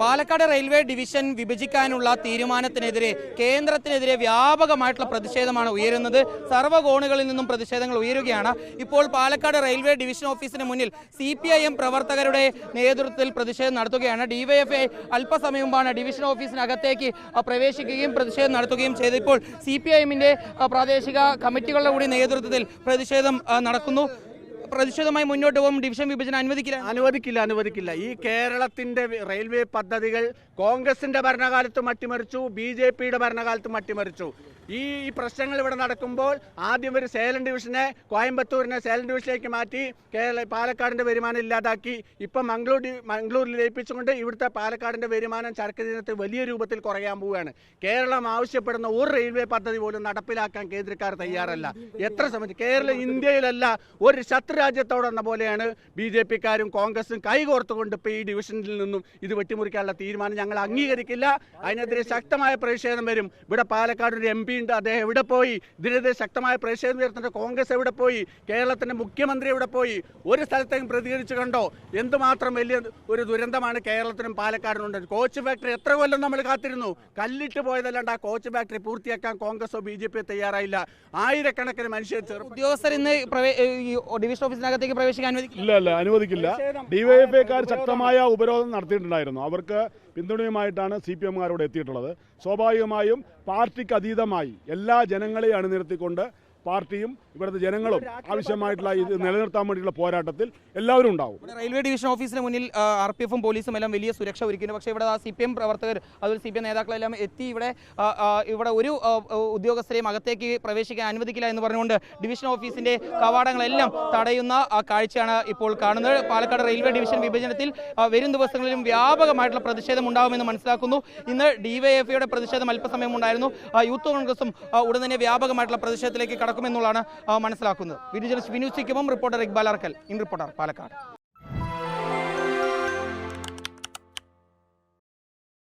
Palakkad railway division വിഭജിക്കാനുള്ള തീരുമാനത്തിനെതിരെ കേന്ദ്രത്തിനെതിരെ വ്യാപകമായിട്ടുള്ള പ്രതിഷേധമാണ് ഉയരുന്നത്. സർവ്വകോണുകളിൽ നിന്നും പ്രതിഷേധങ്ങൾ ഉയരുകയാണ്. ഇപ്പോൾ പാലക്കാട് റെയിൽവേ ഡിവിഷൻ ഓഫീസിന് മുന്നിൽ CPIM പ്രവർത്തകരുടെ നേതൃത്വത്തിൽ പ്രതിഷേധം നടത്തുകയാണ്. DYFI അല്പസമയം മുമ്പാണ് ഡിവിഷൻ ഓഫീസിനകത്തേക്ക് പ്രവേശിക്കുകയും പ്രതിഷേധം നടത്തുകയും ചെയ്തു. ഇപ്പോൾ CPIMന്റെ പ്രാദേശിക കമ്മിറ്റികളുടെ കൂടി നേതൃത്വത്തിൽ പ്രതിഷേധം നടക്കുന്നു. പ്രതിഷേധമായി മുന്നോട്ട് പോകും. ഡിവിഷൻ വിഭജനം അനുവദിക്കില്ല. ഈ കേരളത്തിന്റെ റെയിൽവേ പദ്ധതികൾ കോൺഗ്രസിന്റെ ഭരണകാലത്തും അട്ടിമറിച്ചു, BJPയുടെ ഭരണകാലത്തും അട്ടിമറിച്ചു. ഈ പ്രശ്നങ്ങൾ ഇവിടെ നടക്കുമ്പോൾ ആദ്യം ഒരു സേലം ഡിവിഷനെ കോയമ്പത്തൂരിനെ സേലം ഡിവിഷനിലേക്ക് മാറ്റി പാലക്കാടിന്റെ വരുമാനം ഇല്ലാതാക്കി. ഇപ്പം മംഗളൂരിൽ ലയിപ്പിച്ചുകൊണ്ട് ഇവിടുത്തെ പാലക്കാടിന്റെ വരുമാനം ചരക്ക് ദിനത്തിൽ വലിയ രൂപത്തിൽ കുറയാൻ പോവുകയാണ്. കേരളം ആവശ്യപ്പെടുന്ന ഒരു റെയിൽവേ പദ്ധതി പോലും നടപ്പിലാക്കാൻ കേന്ദ്രക്കാർ തയ്യാറല്ല. എത്ര സമയം കേരളം ഇന്ത്യയിലല്ല ഒരു ശത്രു രാജ്യത്തോടെന്ന പോലെയാണ് BJPക്കാരും കോൺഗ്രസും കൈകോർത്തുകൊണ്ട് ഇപ്പോൾ ഈ ഡിവിഷനിൽ നിന്നും ഇത് വെട്ടിമുറിക്കാനുള്ള തീരുമാനം ഞങ്ങൾ അംഗീകരിക്കില്ല. അതിനെതിരെ ശക്തമായ പ്രതിഷേധം വരും. ഇവിടെ പാലക്കാട് ഒരു MP ഉണ്ട്, അദ്ദേഹം എവിടെ പോയി? ഇതിനെതിരെ ശക്തമായ പ്രതിഷേധം ഉയർത്തുന്ന കോൺഗ്രസ് എവിടെ പോയി? കേരളത്തിന്റെ മുഖ്യമന്ത്രി എവിടെ പോയി? ഒരു സ്ഥലത്തേക്കും പ്രതികരിച്ചു കണ്ടോ? എന്തുമാത്രം വലിയ ഒരു ദുരന്തമാണ് കേരളത്തിനും പാലക്കാടിനും ഉണ്ട്. കോച്ച് ഫാക്ടറി എത്ര കൊല്ലം നമ്മൾ കാത്തിരുന്നു. കല്ലിട്ട് പോയതല്ലാണ്ട് ആ കോച്ച് ഫാക്ടറി പൂർത്തിയാക്കാൻ കോൺഗ്രസോ BJP തയ്യാറായില്ല. ആയിരക്കണക്കിന് മനുഷ്യർ ഉദ്യോഗസ്ഥർ ഇന്ന് ഡിവിഷൻ ഓഫീസിനകത്തേക്ക് പ്രവേശിക്കാൻ അനുവദിക്കില്ല. DYFIക്കാർ ശക്തമായ ഉപരോധം നടത്തിയിട്ടുണ്ടായിരുന്നു. അവർക്ക് പിന്തുണയുമായിട്ടാണ് CPMകാരോട് എത്തിയിട്ടുള്ളത്. സ്വാഭാവികമായും പാർട്ടിക്ക് അതീതമായി എല്ലാ ജനങ്ങളെയും അണിനിരത്തിക്കൊണ്ട് പാർട്ടിയും ഇവിടുത്തെ ജനങ്ങളും ആവശ്യമായിട്ടുള്ള ഇത് നിലനിർത്താൻ വേണ്ടിയുള്ള പോരാട്ടത്തിൽ എല്ലാവരും ഉണ്ടാവും. റെയിൽവേ ഡിവിഷൻ ഓഫീസിന് മുന്നിൽ RPFും പോലീസും എല്ലാം വലിയ സുരക്ഷ ഒരുക്കുന്നു. പക്ഷേ ഇവിടെ CPM പ്രവർത്തകർ അതുപോലെ CPM നേതാക്കളെല്ലാം എത്തി ഇവിടെ ഒരു ഉദ്യോഗസ്ഥരെയും അകത്തേക്ക് പ്രവേശിക്കാൻ അനുവദിക്കില്ല എന്ന് പറഞ്ഞുകൊണ്ട് ഡിവിഷൻ ഓഫീസിന്റെ കവാടങ്ങളെല്ലാം തടയുന്ന കാഴ്ചയാണ് ഇപ്പോൾ കാണുന്നത്. പാലക്കാട് റെയിൽവേ ഡിവിഷൻ വിഭജനത്തിൽ വരും ദിവസങ്ങളിലും വ്യാപകമായിട്ടുള്ള പ്രതിഷേധം ഉണ്ടാകുമെന്ന് മനസ്സിലാക്കുന്നു. ഇന്ന് DYFIയുടെ പ്രതിഷേധം അല്പസമയം ഉണ്ടായിരുന്നു. യൂത്ത് കോൺഗ്രസും ഉടൻ തന്നെ വ്യാപകമായിട്ടുള്ള പ്രതിഷേധത്തിലേക്ക് കടക്കുമെന്നുള്ളതാണ് മനസ്സിലാക്കുന്നത്. വിനു സിക്കുമം റിപ്പോർട്ടർ ഇക്ബാൽ അർക്കൽ, ഇൻ റിപ്പോർട്ടർ പാലക്കാട്.